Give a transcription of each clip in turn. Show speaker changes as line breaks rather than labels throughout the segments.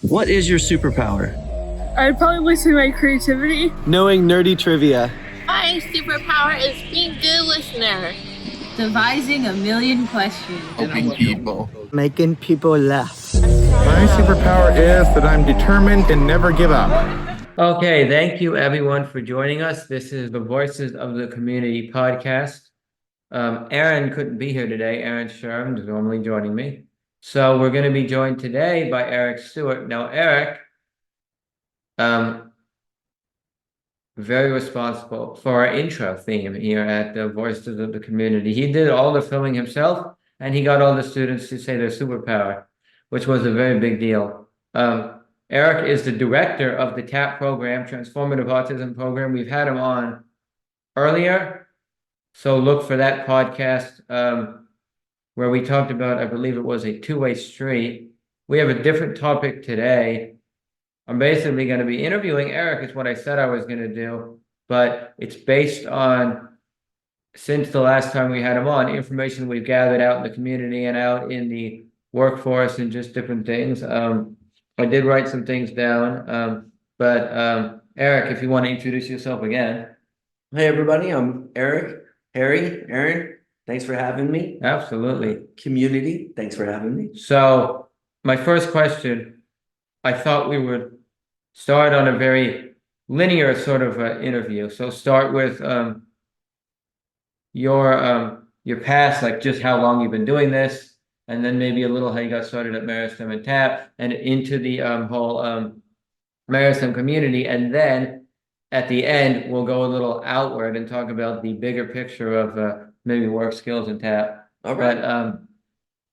What is your superpower?
I'd probably say my creativity.
Knowing nerdy trivia.
My superpower is being a good listener.
Devising a million questions.
Helping people.
Making people laugh.
My superpower is that I'm determined and never give up.
Okay, thank you everyone for joining us. This is the Voices of the Community podcast. Aaron couldn't be here today. Aaron Sherm is normally joining me. So we're going to be joined today by Eric Stewart. Now, Eric, very responsible for our intro theme here at the Voices of the Community. He did all the filming himself, and he got all the students to say their superpower, which was a very big deal. Eric is the director of the TAP program, Transformative Autism Program. We've had him on earlier, so look for that podcast where we talked about, I believe it was a two-way street. We have a different topic today. I'm basically going to be interviewing Eric, is what I said I was going to do, but it's based on, since the last time we had him on, information we've gathered out in the community and out in the workforce and just different things. I did write some things down, but Eric, if you want to introduce yourself again.
Hey everybody, I'm Eric, Harry, Aaron, thanks for having me.
Absolutely.
Community, thanks for having me.
So my first question, I thought we would start on a very linear sort of interview. So start with your past, like just how long you've been doing this, and then maybe a little how you got started at Meristem and TAP, and into the whole Meristem community. And then at the end, we'll go a little outward and talk about the bigger picture of maybe work skills and TAP.
All right.
But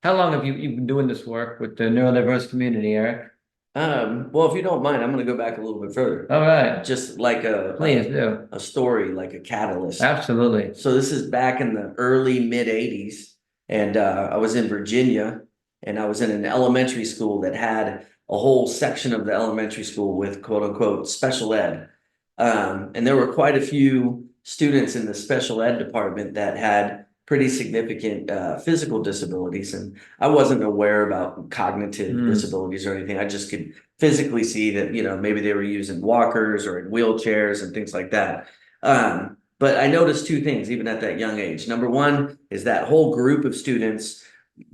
how long have you been doing this work with the neurodiverse community, Eric?
Well, if you don't mind, I'm going to go back a little bit further.
All right.
Just like
Please do.
a story, like a catalyst.
Absolutely.
So this is back in the early mid 80s. And I was in Virginia, and I was in an elementary school that had a whole section of the elementary school with quote unquote special ed. And there were quite a few students in the special ed department that had pretty significant physical disabilities. And I wasn't aware about cognitive disabilities or anything. I just could physically see that, you know, maybe they were using walkers or in wheelchairs and things like that. But I noticed two things, even at that young age. Number one is that whole group of students,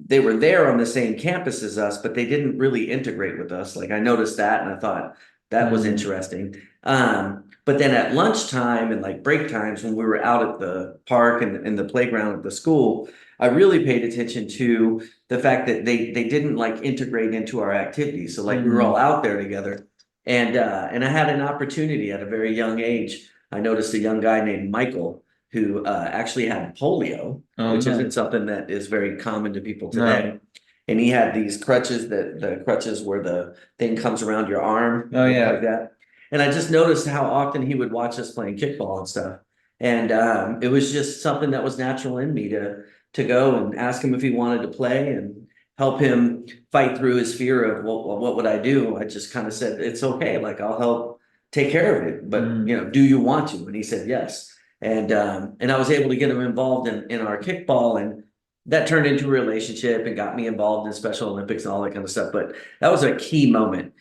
they were there on the same campus as us, but they didn't really integrate with us. Like I noticed that and I thought that was interesting. But then at lunchtime and like break times when we were out at the park and in the playground at the school, I really paid attention to the fact that they didn't like integrate into our activities. So like we were all out there together, and I had an opportunity at a very young age. I noticed a young guy named Michael who actually had polio, which isn't something that is very common to people today.
No.
And he had these crutches, the crutches where the thing comes around your arm.
Oh, yeah.
Like that. And I just noticed how often he would watch us playing kickball and stuff. And it was just something that was natural in me to go and ask him if he wanted to play and help him fight through his fear of, well, what would I do? I just kind of said, it's okay. Like I'll help take care of it, but you know, do you want to? And he said yes. And I was able to get him involved in our kickball, and that turned into a relationship and got me involved in Special Olympics and all that kind of stuff. But that was a key moment.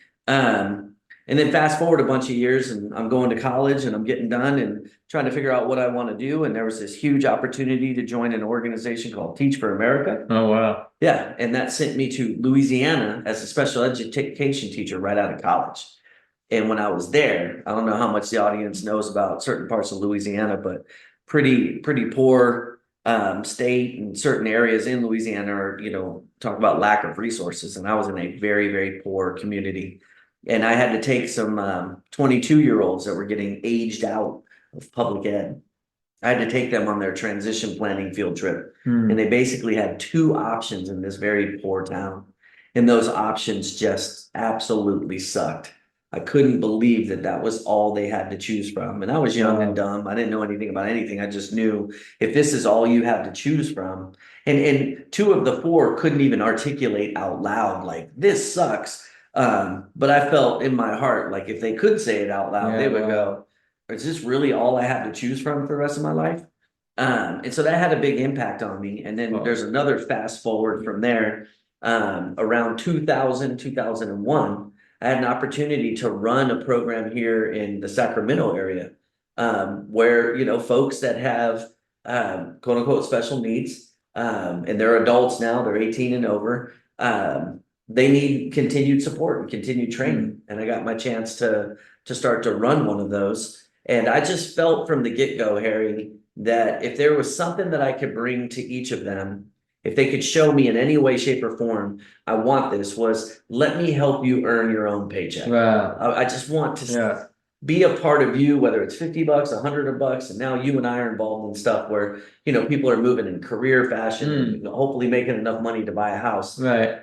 And then fast forward a bunch of years, and I'm going to college and I'm getting done and trying to figure out what I want to do. And there was this huge opportunity to join an organization called Teach for America.
Oh, wow.
Yeah. And that sent me to Louisiana as a special education teacher right out of college. And when I was there, I don't know how much the audience knows about certain parts of Louisiana, but pretty poor state, and certain areas in Louisiana are, you know, talk about lack of resources. And I was in a very, very poor community. And I had to take some 22-year-olds that were getting aged out of public ed. I had to take them on their transition planning field trip. And they basically had two options in this very poor town. And those options just absolutely sucked. I couldn't believe that was all they had to choose from. And I was young and dumb. I didn't know anything about anything. I just knew if this is all you have to choose from. And two of the four couldn't even articulate out loud, like, this sucks. But I felt in my heart, like if they could say it out loud, they would go, is this really all I have to choose from for the rest of my life? And so that had a big impact on me. And then there's another fast forward from there, around 2001. I had an opportunity to run a program here in the Sacramento area, where, you know, folks that have, quote unquote, special needs, and they're adults now, they're 18 and over, they need continued support and continued training. And I got my chance to start to run one of those. And I just felt from the get-go, Harry, that if there was something that I could bring to each of them, if they could show me in any way, shape, or form, I want this, was let me help you earn your own paycheck.
Wow.
I just want to
Yeah.
be a part of you, whether it's $50, $100, and now you and I are involved in stuff where, you know, people are moving in career fashion and hopefully making enough money to buy a house.
Right.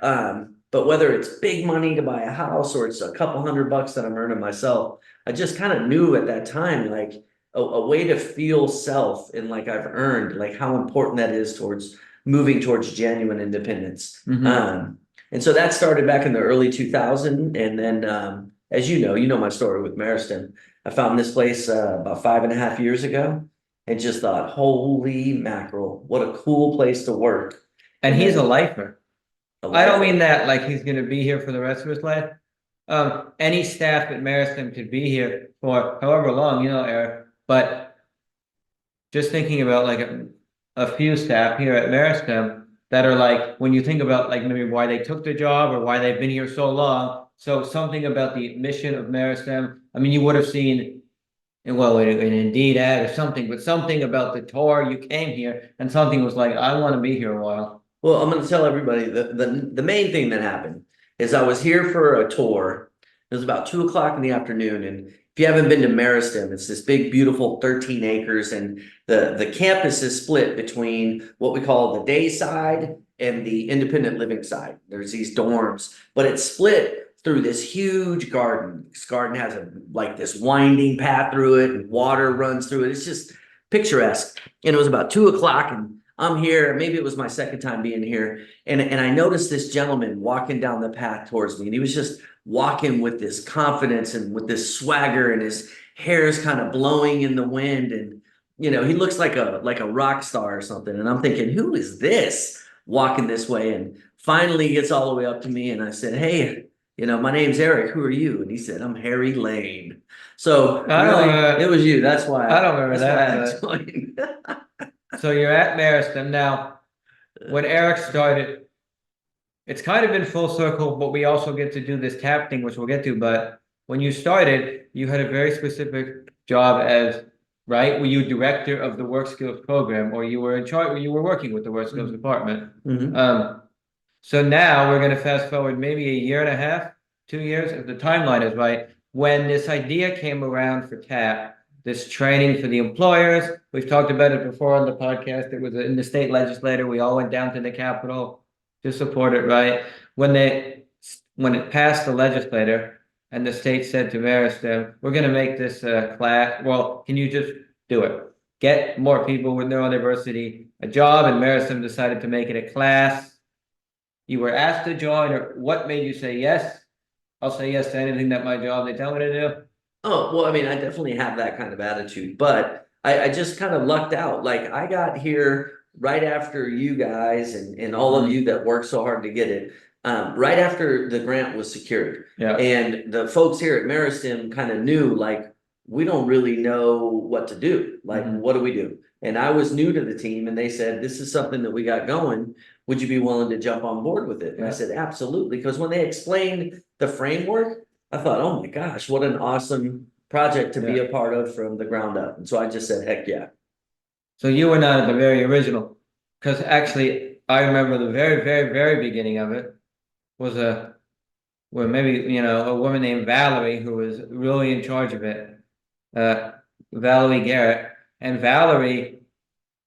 But whether it's big money to buy a house or it's a couple $100 that I'm earning myself, I just kind of knew at that time, like a way to feel self and like I've earned, like how important that is towards moving towards genuine independence. And so that started back in the early 2000s. And then, as you know my story with Meristem. I found this place about 5.5 years ago and just thought, holy mackerel, what a cool place to work.
And he's a lifer. I don't mean
that.
that like he's going to be here for the rest of his life. Any staff at Meristem could be here for however long, you know, Eric. But just thinking about like a few staff here at Meristem that are like, when you think about like maybe why they took the job or why they've been here so long. So something about the mission of Meristem. I mean, you would have seen, well, an Indeed ad or something, but something about the tour. You came here and something was like, I want to be here a while.
Well, I'm going to tell everybody the main thing that happened is I was here for a tour. It was about 2 o'clock in the afternoon. And if you haven't been to Meristem, it's this big, beautiful 13 acres. And the campus is split between what we call the day side and the independent living side. There's these dorms, but it's split through this huge garden. This garden has like this winding path through it and water runs through it. It's just picturesque. And it was about 2 o'clock and I'm here. Maybe it was my second time being here. And I noticed this gentleman walking down the path towards me. And he was just walking with this confidence and with this swagger, and his hair is kind of blowing in the wind. And, you know, he looks like a rock star or something. And I'm thinking, who is this walking this way? And finally he gets all the way up to me. And I said, hey, you know, my name's Eric. Who are you? And he said, I'm Harry Lane. So really, it was you. That's why
I don't remember that.
I joined.
So you're at Meristem now. When Eric started, it's kind of been full circle, but we also get to do this tap thing, which we'll get to. But when you started, you had a very specific job as, right? Were you director of the work skills program, or you were in charge, or you were working with the work skills department? So now we're going to fast forward maybe 1.5 years, 2 years, if the timeline is right, when this idea came around for TAP. This training for the employers. We've talked about it before on the podcast. It was in the state legislature. We all went down to the Capitol to support it, right? When it passed the legislature and the state said to Meristem, we're going to make this class. Well, can you just do it? Get more people with neurodiversity a job, and Meristem decided to make it a class. You were asked to join, or what made you say yes? I'll say yes to anything that my job they tell me to do.
Oh, well, I mean, I definitely have that kind of attitude, but I just kind of lucked out. Like I got here right after you guys and all of you that worked so hard to get it, right after the grant was secured.
Yeah.
And the folks here at Meristem kind of knew, like, we don't really know what to do. Like, what do we do? And I was new to the team and they said, this is something that we got going. Would you be willing to jump on board with it? And I said, absolutely. Because when they explained the framework, I thought, oh my gosh, what an awesome project to be a part of from the ground up. And so I just said, heck yeah.
So you were not at the very original, because actually I remember the very, very, very beginning of it was well, maybe, you know, a woman named Valerie who was really in charge of it, Valerie Garrett. And Valerie,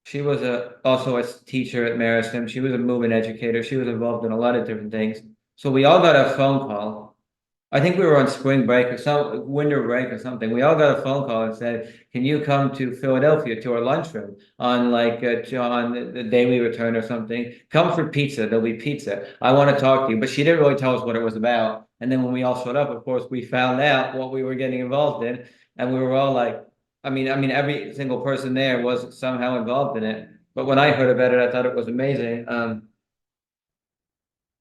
she was also a teacher at Meristem. She was a movement educator. She was involved in a lot of different things. So we all got a phone call. I think we were on spring break or some winter break or something. We all got a phone call and said, can you come to Philadelphia to our lunchroom on like on the day we return or something? Come for pizza. There'll be pizza. I want to talk to you. But she didn't really tell us what it was about. And then when we all showed up, of course, we found out what we were getting involved in. And we were all like, I mean, every single person there was somehow involved in it. But when I heard about it, I thought it was amazing.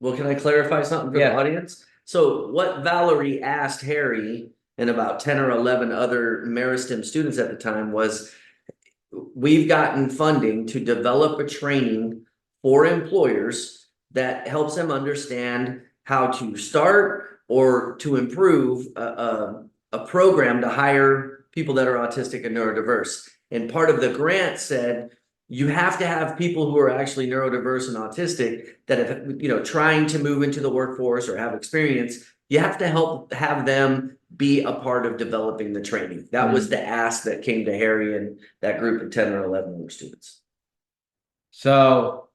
Well, can I clarify something for the audience? So what Valerie asked Harry and about 10 or 11 other meristem students at the time was, we've gotten funding to develop a training for employers that helps them understand how to start or to improve a program to hire people that are autistic and neurodiverse. And part of the grant said, you have to have people who are actually neurodiverse and autistic that have, trying to move into the workforce or have experience. You have to help have them be a part of developing the training. That was the ask that came to Harry and that group of 10 or 11 students.
So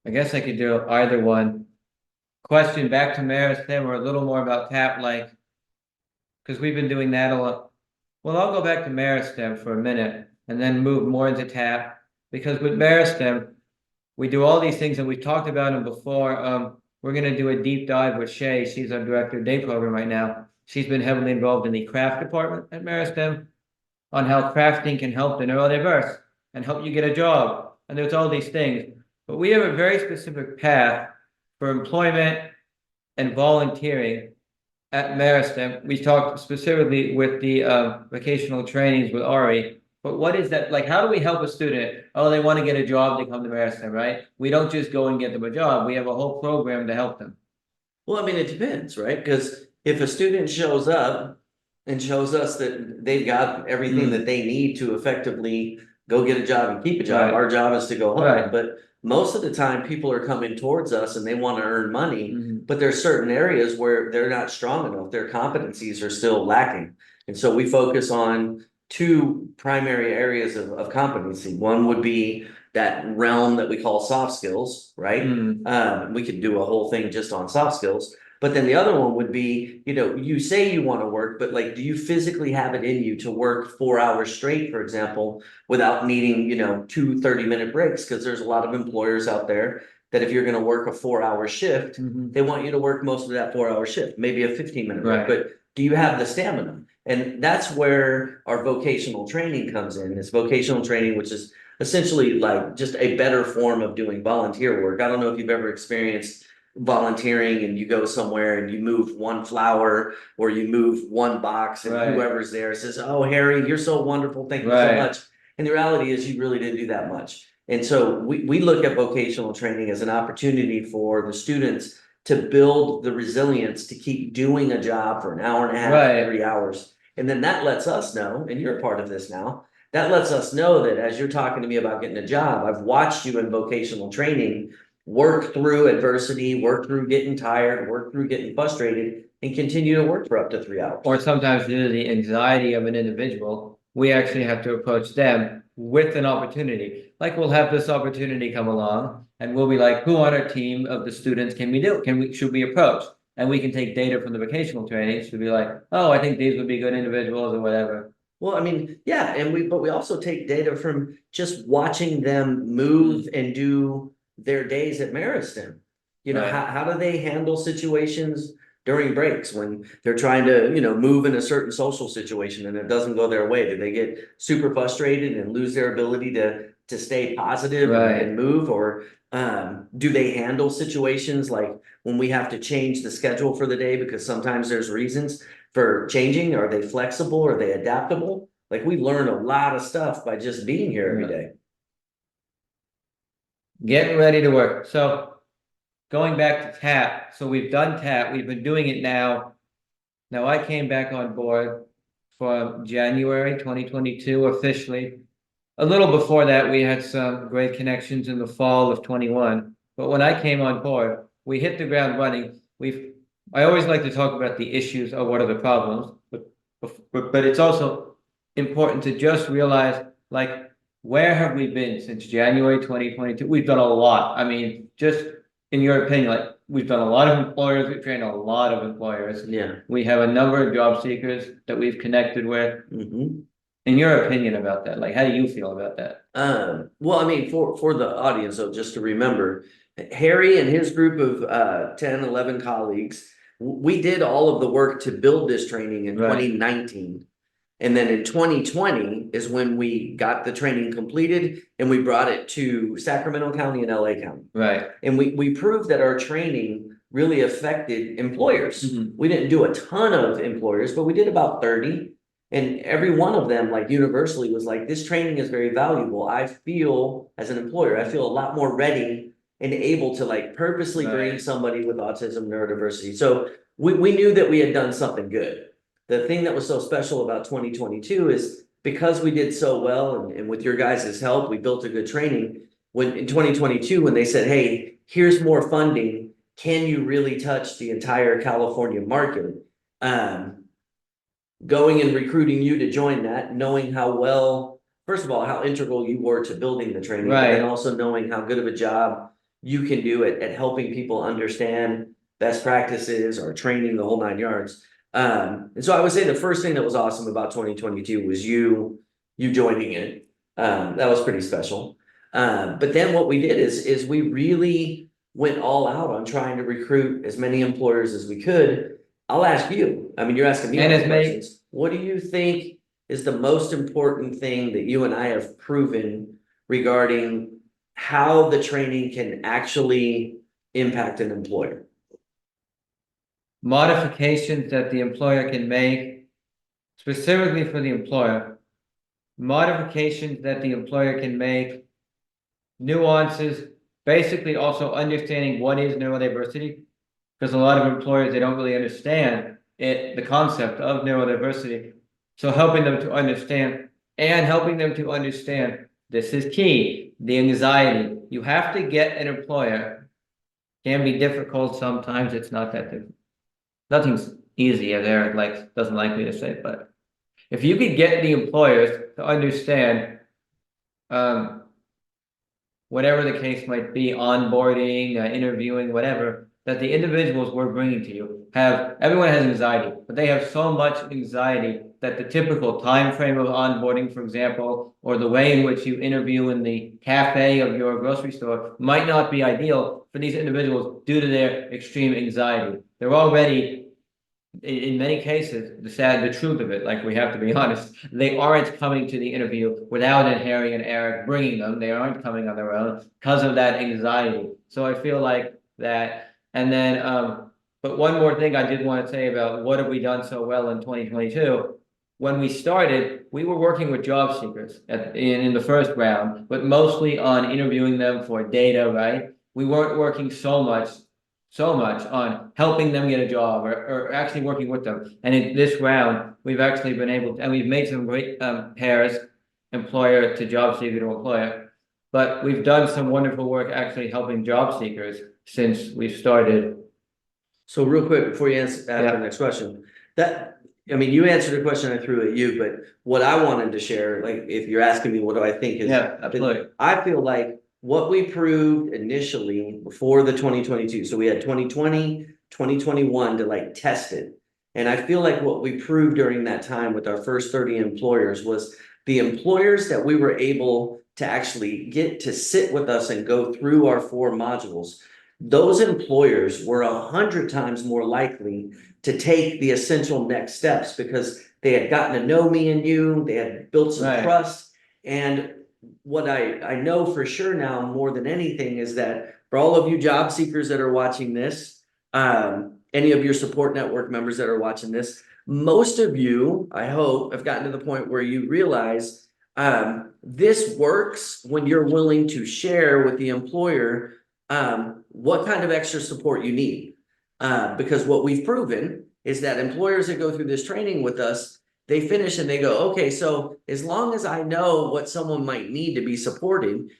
I guess I could do either one. Question back to meristem or a little more about TAP, because we've been doing that a lot. Well, I'll go back to meristem for a minute and then move more into TAP, because with meristem, we do all these things and we've talked about them before. We're going to do a deep dive with Shay. She's our director of day program right now. She's been heavily involved in the craft department at meristem on how crafting can help the neurodiverse and help you get a job. And there's all these things, but we have a very specific path for employment and volunteering at meristem. We talked specifically with the vocational trainings with Ari, but what is that? Like, how do we help a student? Oh, they want to get a job, they come to meristem, right? We don't just go and get them a job. We have a whole program to help them.
Well, I mean, it depends, right? Because if a student shows up and shows us that they've got everything that they need to effectively go get a job and keep a job, our job is to go home. But most of the time, people are coming towards us and they want to earn money, but there's certain areas where they're not strong enough. Their competencies are still lacking. And so we focus on two primary areas of competency. One would be that realm that we call soft skills, right? We could do a whole thing just on soft skills. But then the other one would be, you say you want to work, but do you physically have it in you to work 4 hours straight, for example, without needing, 2 30-minute breaks? Because there's a lot of employers out there that if you're going to work a 4-hour shift, they want you to work most of that 4-hour shift, maybe a 15-minute break. But do you have the stamina? And that's where our vocational training comes in. It's vocational training, which is essentially just a better form of doing volunteer work. I don't know if you've ever experienced volunteering and you go somewhere and you move one flower or you move one box and whoever's there says, "Oh, Harry, you're so wonderful. Thank you so much." And the reality is you really didn't do that much. And so we look at vocational training as an opportunity for the students to build the resilience to keep doing a job for an hour and a half, 3 hours. And then that lets us know, and you're a part of this now, that lets us know that as you're talking to me about getting a job, I've watched you in vocational training work through adversity, work through getting tired, work through getting frustrated, and continue to work for up to 3 hours.
Or sometimes due to the anxiety of an individual, we actually have to approach them with an opportunity. Like, we'll have this opportunity come along and we'll be like, who on our team of the students can we do? Should we approach? And we can take data from the vocational trainings to be like, oh, I think these would be good individuals or whatever.
Well, I mean, yeah, but we also take data from just watching them move and do their days at meristem. How do they handle situations during breaks when they're trying to, move in a certain social situation and it doesn't go their way? Do they get super frustrated and lose their ability to stay positive and move? Or do they handle situations like when we have to change the schedule for the day because sometimes there's reasons for changing? Are they flexible? Are they adaptable? We learn a lot of stuff by just being here every day.
Getting ready to work. So going back to TAP. So we've done TAP. We've been doing it now. Now I came back on board for January 2022 officially. A little before that, we had some great connections in the fall of 21. But when I came on board, we hit the ground running. I always like to talk about the issues or what are the problems, but it's also important to just realize, where have we been since January 2022? We've done a lot. I mean, just in your opinion, we've done a lot of employers. We've trained a lot of employers.
Yeah.
We have a number of job seekers that we've connected with. In your opinion about that, how do you feel about that?
Well, I mean, for the audience, though, just to remember, Harry and his group of 10, 11 colleagues, we did all of the work to build this training in 2019. And then in 2020 is when we got the training completed and we brought it to Sacramento County and LA County.
Right.
And we proved that our training really affected employers.
Mhm.
We didn't do a ton of employers, but we did about 30. And every one of them, like universally, was like, this training is very valuable. I feel, as an employer, I feel a lot more ready and able to like purposely bring
Right.
somebody with autism neurodiversity. So we knew that we had done something good. The thing that was so special about 2022 is because we did so well, and with your guys' help, we built a good training. When in 2022, when they said, hey, here's more funding, can you really touch the entire California market? Going and recruiting you to join that, knowing how well, first of all, how integral you were to building the training, but then
Right.
also knowing how good of a job you can do at helping people understand best practices or training, the whole 9 yards. And so I would say the first thing that was awesome about 2022 was you joining it. That was pretty special. But then what we did is we really went all out on trying to recruit as many employers as we could. I'll ask you, I mean, you're asking me all
And
the
as many-
questions. What do you think is the most important thing that you and I have proven regarding how the training can actually impact an employer?
Modifications that the employer can make, specifically for the employer, modifications that the employer can make, nuances, basically also understanding what is neurodiversity, because a lot of employers, they don't really understand it, the concept of neurodiversity. So helping them to understand, and helping them to understand, this is key, the anxiety. You have to get an employer, can be difficult sometimes, it's not that difficult. Nothing's easy, as Eric doesn't like me to say, but if you could get the employers to understand, whatever the case might be, onboarding, interviewing, whatever, that the individuals we're bringing to you everyone has anxiety, but they have so much anxiety that the typical time frame of onboarding, for example, or the way in which you interview in the cafe of your grocery store might not be ideal for these individuals due to their extreme anxiety. They're already, in many cases, the truth of it, like we have to be honest, they aren't coming to the interview without Harry and Eric bringing them. They aren't coming on their own because of that anxiety. So I feel like that. And then, but one more thing I did want to say about what have we done so well in 2022. When we started, we were working with job seekers in the first round, but mostly on interviewing them for data, right? We weren't working so much on helping them get a job or actually working with them. And in this round, we've actually been able to, and we've made some great pairs, employer to job seeker to employer. But we've done some wonderful work actually helping job seekers since we've started.
So real quick, before you ask the next question, I mean, you answered the question I threw at you, but what I wanted to share, like if you're asking me, what do I think is,
Yeah, absolutely.
I feel like what we proved initially before the 2022, so we had 2020, 2021 to like test it. And I feel like what we proved during that time with our first 30 employers was the employers that we were able to actually get to sit with us and go through our 4 modules. Those employers were 100 times more likely to take the essential next steps because they had gotten to know me and you, they had built some trust. And what I know for sure now more than anything is that for all of you job seekers that are watching this, any of your support network members that are watching this, most of you, I hope, have gotten to the point where you realize this works when you're willing to share with the employer what kind of extra support you need. Because what we've proven is that employers that go through this training with us, they finish and they go, okay, so as long as I know what someone might need to be supported,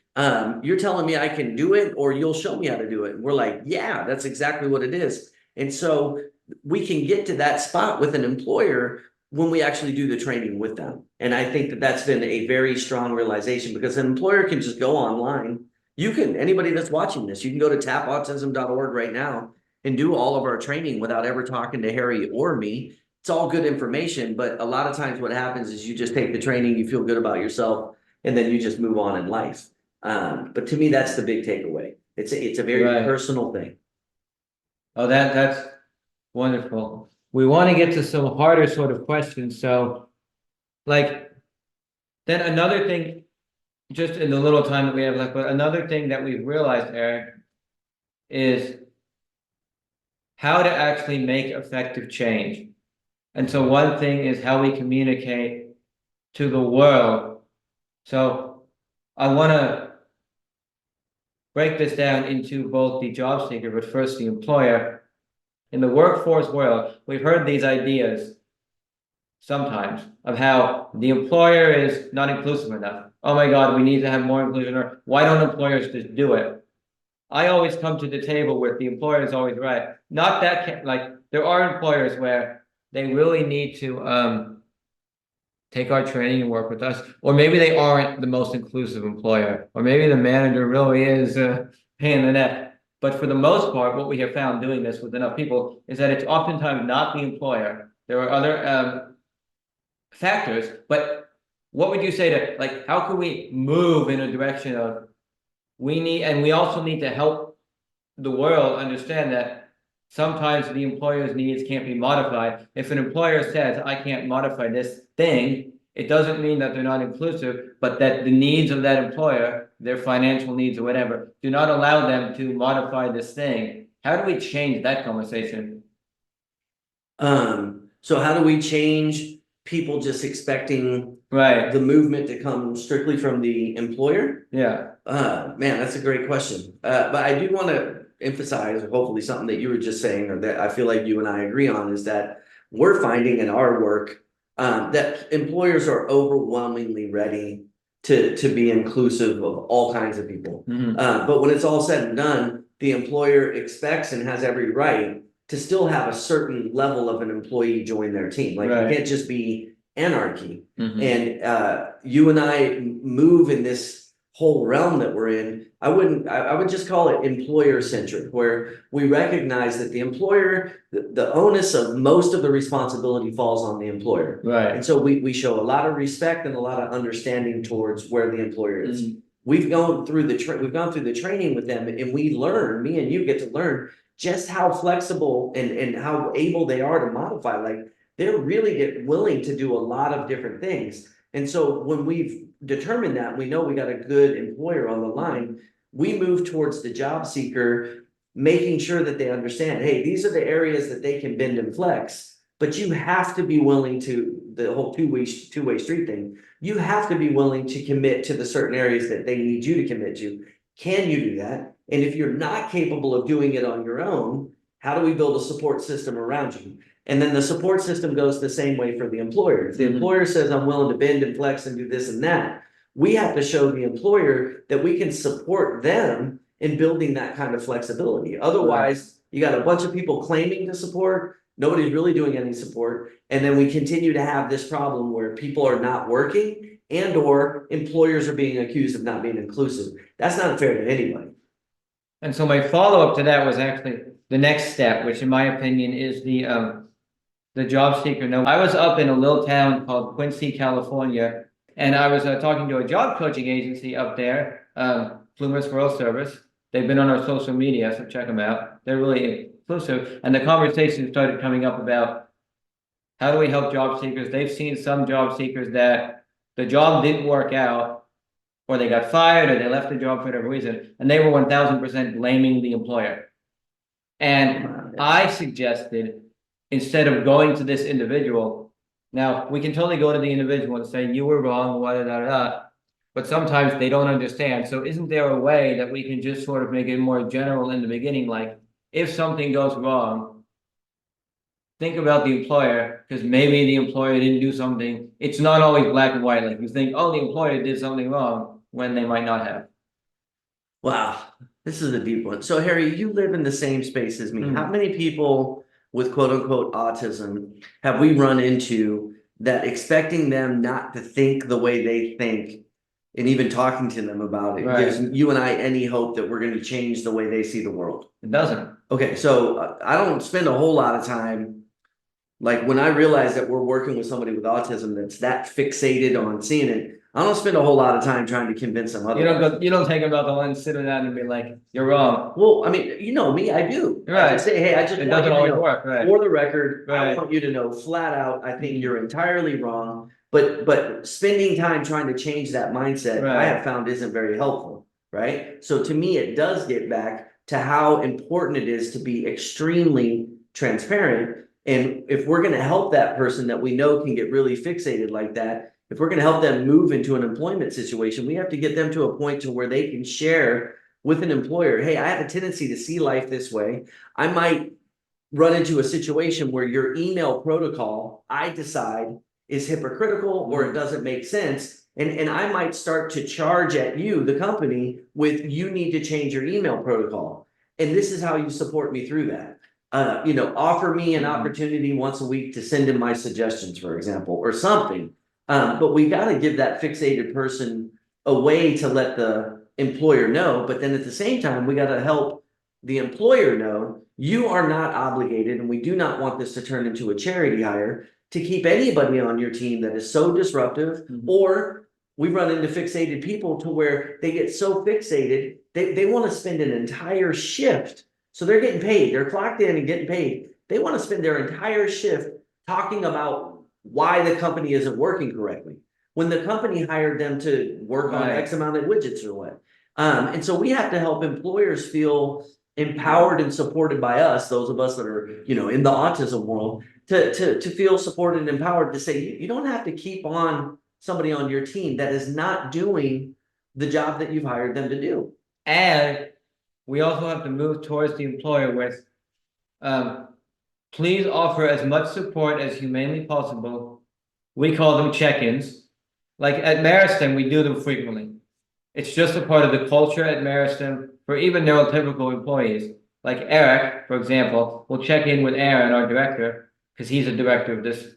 you're telling me I can do it or you'll show me how to do it. And we're like, yeah, that's exactly what it is. And so we can get to that spot with an employer when we actually do the training with them. And I think that that's been a very strong realization because an employer can just go online. Anybody that's watching this, you can go to tapautism.org right now and do all of our training without ever talking to Harry or me. It's all good information, but a lot of times what happens is you just take the training, you feel good about yourself, and then you just move on in life. But to me, that's the big takeaway. It's a very personal thing.
Oh, that's wonderful. We want to get to some harder sort of questions. So, then another thing, just in the little time that we have left, but another thing that we've realized, Eric, is how to actually make effective change. And so one thing is how we communicate to the world. So I want to break this down into both the job seeker, but first the employer. In the workforce world, we've heard these ideas sometimes of how the employer is not inclusive enough. Oh my God, we need to have more inclusion, or why don't employers just do it? I always come to the table where the employer is always right. Not that, like, there are employers where they really need to take our training and work with us, or maybe they aren't the most inclusive employer, or maybe the manager really is a pain in the neck. But for the most part, what we have found doing this with enough people is that it's oftentimes not the employer. There are other factors, but what would you say to, like, how can we move in a direction of and we also need to help the world understand that sometimes the employer's needs can't be modified. If an employer says, I can't modify this thing, it doesn't mean that they're not inclusive, but that the needs of that employer, their financial needs or whatever, do not allow them to modify this thing. How do we change that conversation?
So how do we change people just expecting
Right.
the movement to come strictly from the employer?
Yeah.
Man, that's a great question. But I do want to emphasize, hopefully something that you were just saying, or that I feel like you and I agree on, is that we're finding in our work that employers are overwhelmingly ready to be inclusive of all kinds of people. But when it's all said and done, the employer expects and has every right to still have a certain level of an employee join their team. Like,
Right.
it can't just be anarchy. And you and I move in this whole realm that we're in. I would just call it employer centric, where we recognize that the employer, the onus of most of the responsibility falls on the employer.
Right.
And so we show a lot of respect and a lot of understanding towards where the employer is. We've gone through the training with them, and we learn, me and you get to learn just how flexible and how able they are to modify. Like, they're really willing to do a lot of different things. And so when we've determined that, we know we got a good employer on the line, we move towards the job seeker, making sure that they understand, hey, these are the areas that they can bend and flex, but you have to be willing to, the whole two-way street thing, you have to be willing to commit to the certain areas that they need you to commit to. Can you do that? And if you're not capable of doing it on your own, how do we build a support system around you? And then the support system goes the same way for the employer. If the employer says, I'm willing to bend and flex and do this and that, we have to show the employer that we can support them in building that kind of flexibility. Otherwise, you got a bunch of people claiming to support, nobody's really doing any support. And then we continue to have this problem where people are not working and or employers are being accused of not being inclusive. That's not fair to anybody.
And so my follow-up to that was actually the next step, which in my opinion is the job seeker. No, I was up in a little town called Quincy, California, and I was talking to a job coaching agency up there, Plumas World Service. They've been on our social media, so check them out. They're really inclusive. And the conversation started coming up about how do we help job seekers? They've seen some job seekers that the job didn't work out, or they got fired, or they left the job for whatever reason, and they were 1000% blaming the employer. And I suggested, instead of going to this individual, now we can totally go to the individual and say, you were wrong, but sometimes they don't understand. So isn't there a way that we can just sort of make it more general in the beginning? Like, if something goes wrong, think about the employer, because maybe the employer didn't do something. It's not always black and white. Like, you think, oh, the employer did something wrong when they might not have.
Wow, this is a deep one. So Harry, you live in the same space as me. How many people with quote unquote autism have we run into that expecting them not to think the way they think, and even talking to them about it gives you and I any hope that we're going to change the way they see the world?
It doesn't.
Okay, so I don't spend a whole lot of time, like, when I realize that we're working with somebody with autism that's that fixated on seeing it, I don't spend a whole lot of time trying to convince them otherwise.
You don't take them about the lens, sit down and be like, you're wrong.
Well, I mean, you know me, I do.
Right.
I just say, hey, I just
It
want you
doesn't
to
always
know,
work, right?
for the record, I
Right.
want you to know flat out, I think you're entirely wrong. But spending time trying to change that mindset, I have found isn't very helpful, right? So to me, it does get back to how important it is to be extremely transparent. And if we're going to help that person that we know can get really fixated like that, if we're going to help them move into an employment situation, we have to get them to a point to where they can share with an employer, hey, I have a tendency to see life this way. I might run into a situation where your email protocol, I decide, is hypocritical or it doesn't make sense. And I might start to charge at you, the company, with you need to change your email protocol. And this is how you support me through that. Offer me an opportunity once a week to send in my suggestions, for example, or something. But we got to give that fixated person a way to let the employer know. But then at the same time, we got to help the employer know you are not obligated, and we do not want this to turn into a charity hire, to keep anybody on your team that is so disruptive, or we run into fixated people to where they get so fixated, they want to spend an entire shift. So they're getting paid, they're clocked in and getting paid. They want to spend their entire shift talking about why the company isn't working correctly, when the company hired them to work on X amount of widgets or what. And so we have to help employers feel empowered and supported by us, those of us that are, in the autism world, to feel supported and empowered to say, you don't have to keep on somebody on your team that is not doing the job that you've hired them to do.
And we also have to move towards the employer with, please offer as much support as humanly possible. We call them check-ins. Like at Meristem, we do them frequently. It's just a part of the culture at Meristem for even neurotypical employees. Like Eric, for example, will check in with Aaron, our director, because he's a director of this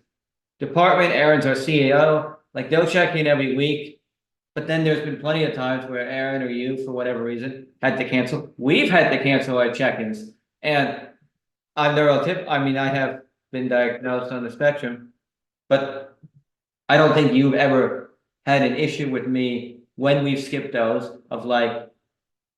department. Aaron's our CEO. Like they'll check in every week. But then there's been plenty of times where Aaron or you, for whatever reason, had to cancel. We've had to cancel our check-ins. And I'm I have been diagnosed on the spectrum, but I don't think you've ever had an issue with me when we've skipped those of like,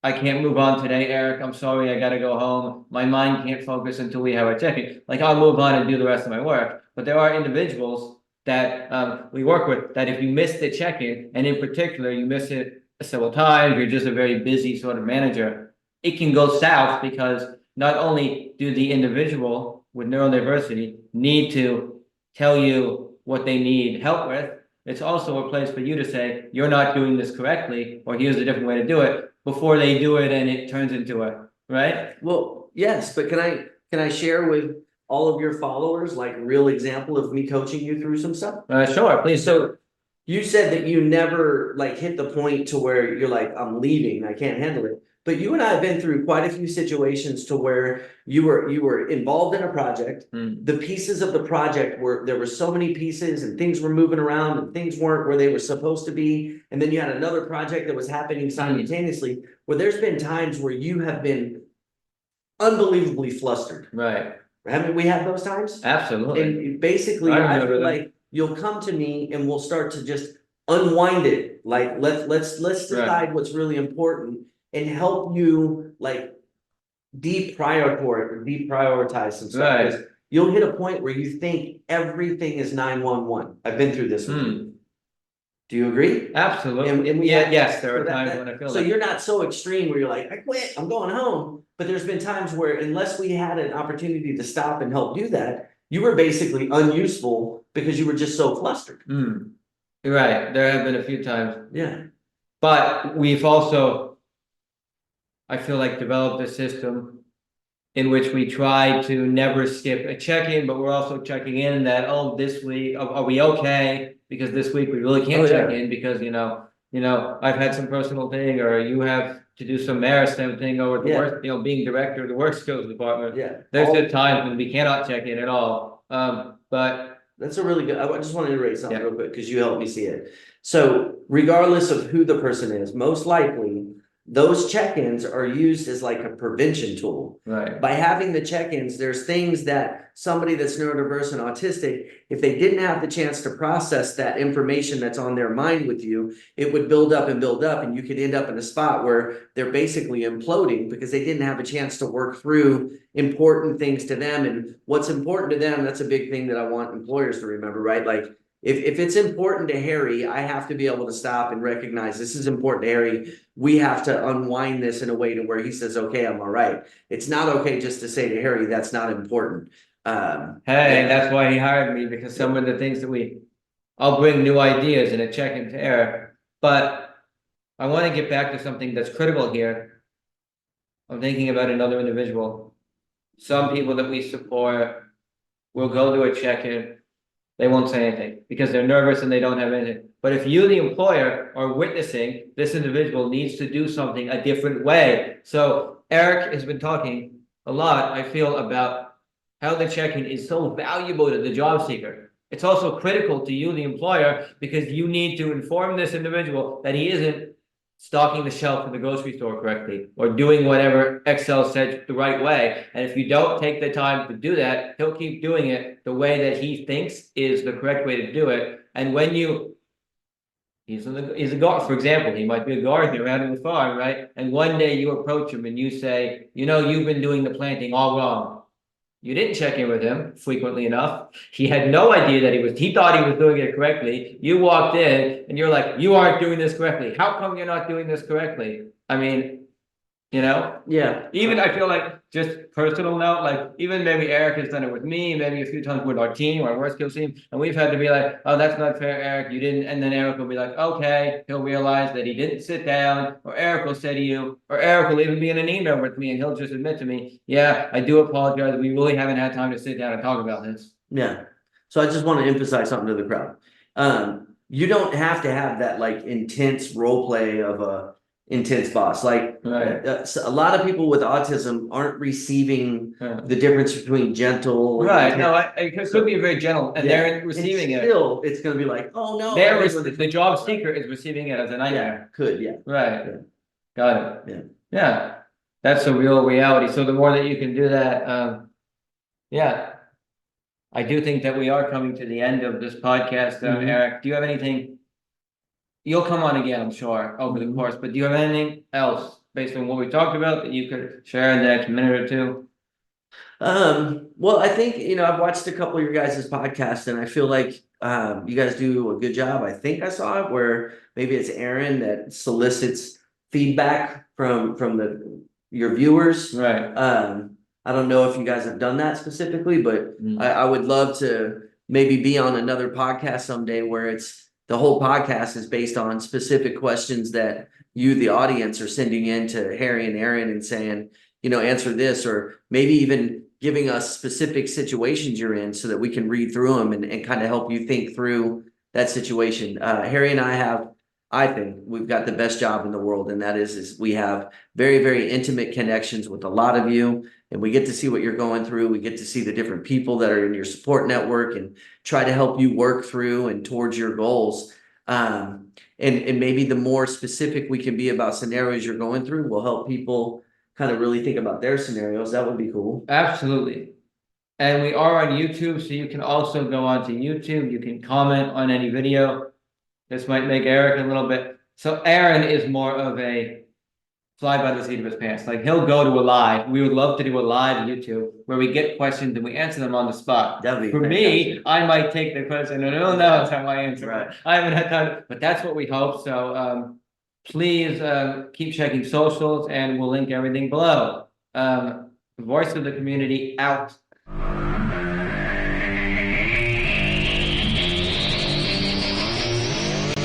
I can't move on today, Eric. I'm sorry, I gotta go home. My mind can't focus until we have our check-in. Like I'll move on and do the rest of my work. But there are individuals that we work with that if you miss the check-in, and in particular you miss it several times, you're just a very busy sort of manager, it can go south because not only do the individual with neurodiversity need to tell you what they need help with, it's also a place for you to say, you're not doing this correctly, or here's a different way to do it, before they do it and it turns into a, right?
Well, yes, but can I share with all of your followers, like real example of me coaching you through some stuff?
Sure, please.
So you said that you never like hit the point to where you're like, I'm leaving, I can't handle it. But you and I have been through quite a few situations to where you were involved in a project. The pieces of the project there were so many pieces and things were moving around and things weren't where they were supposed to be. And then you had another project that was happening simultaneously, where there's been times where you have been unbelievably flustered.
Right.
Haven't we had those times?
Absolutely.
And basically, I feel like you'll come to me and we'll start to just unwind it. Like let's decide what's really important and help you like deprioritize some stuff.
Right.
You'll hit a point where you think everything is 911. I've been through this with you. Do you agree?
Absolutely.
And
yes, there are times when I feel
so you're not so extreme where you're like, I quit, I'm going home. But there's been times where unless we had an opportunity to stop and help do that, you were basically unuseful because you were just so flustered.
You're right. There have been a few times.
Yeah.
But we've also, I feel like, developed a system in which we try to never skip a check-in, but we're also checking in that, oh, this week, are we okay? Because this week we really can't check in because, I've had some personal thing, or you have to do some meristem thing, or the work, being director of the work skills department. Yeah. There's just times when we cannot check in at all. But
that's a really good, I just want to iterate something real quick because you helped me see it. So regardless of who the person is, most likely those check-ins are used as like a prevention tool.
Right.
By having the check-ins, there's things that somebody that's neurodiverse and autistic, if they didn't have the chance to process that information that's on their mind with you, it would build up, and you could end up in a spot where they're basically imploding because they didn't have a chance to work through important things to them. And what's important to them, that's a big thing that I want employers to remember, right? Like if it's important to Harry, I have to be able to stop and recognize this is important to Harry. We have to unwind this in a way to where he says, okay, I'm all right. It's not okay just to say to Harry, that's not important.
Hey, that's why he hired me, because some of the things that I'll bring new ideas and a check into Eric, but I want to get back to something that's critical here. I'm thinking about another individual. Some people that we support will go to a check-in. They won't say anything because they're nervous and they don't have anything. But if you, the employer, are witnessing this individual needs to do something a different way. So Eric has been talking a lot, I feel, about how the check-in is so valuable to the job seeker. It's also critical to you, the employer, because you need to inform this individual that he isn't stocking the shelf in the grocery store correctly or doing whatever Excel said the right way. And if you don't take the time to do that, he'll keep doing it the way that he thinks is the correct way to do it. And when he's a guard, for example, he might be a gardener out on the farm, right? And one day you approach him and you say, you know, you've been doing the planting all wrong. You didn't check in with him frequently enough. He had no idea that he thought he was doing it correctly. You walked in and you're like, you aren't doing this correctly. How come you're not doing this correctly? I mean, you know?
Yeah.
Even I feel like, just personal note, like even maybe Eric has done it with me, maybe a few times with our team, our worst skills team, and we've had to be like, oh, that's not fair, Eric, you didn't, and then Eric will be like, okay, he'll realize that he didn't sit down, or Eric will say to you, or Eric will even be in an email with me and he'll just admit to me, yeah, I do apologize, we really haven't had time to sit down and talk about this.
Yeah. So I just want to emphasize something to the crowd. You don't have to have that like intense role play of a intense boss. Like
Right.
A lot of people with autism aren't receiving
Yeah.
the difference between gentle and
Right,
intense.
no, it could be very gentle, and
Yeah.
they're receiving
And
it.
still, it's going to be like, oh no.
The job seeker is receiving it as a
Yeah,
nightmare.
could, yeah.
Right.
Yeah.
Got it.
Yeah.
Yeah. That's a real reality. So the more that you can do that, yeah. I do think that we are coming to the end of this podcast.
Mhm.
Eric, do you have anything? You'll come on again, I'm sure, over the course, but do you have anything else based on what we talked about that you could share in the next minute or two?
Well, I think, I've watched a couple of your guys' podcasts and I feel like you guys do a good job. I think I saw it where maybe it's Aaron that solicits feedback from your viewers.
Right.
I don't know if you guys have done that specifically, but I would love to maybe be on another podcast someday where the whole podcast is based on specific questions that you, the audience, are sending in to Harry and Aaron and saying, answer this, or maybe even giving us specific situations you're in so that we can read through them and kind of help you think through that situation. Harry and I think we've got the best job in the world, and that is we have very, very intimate connections with a lot of you, and we get to see what you're going through. We get to see the different people that are in your support network and try to help you work through and towards your goals. And maybe the more specific we can be about scenarios you're going through will help people kind of really think about their scenarios. That would be cool.
Absolutely. And we are on YouTube, so you can also go onto YouTube. You can comment on any video. This might make Eric a little bit. So Aaron is more of a fly by the seat of his pants. Like he'll go to a live. We would love to do a live YouTube where we get questions and we answer them on the spot.
That'd be
For me, I might take the question and no, that's how I answer.
Right.
I haven't had time, but that's what we hope. So please keep checking socials and we'll link everything below. Voice of the community out.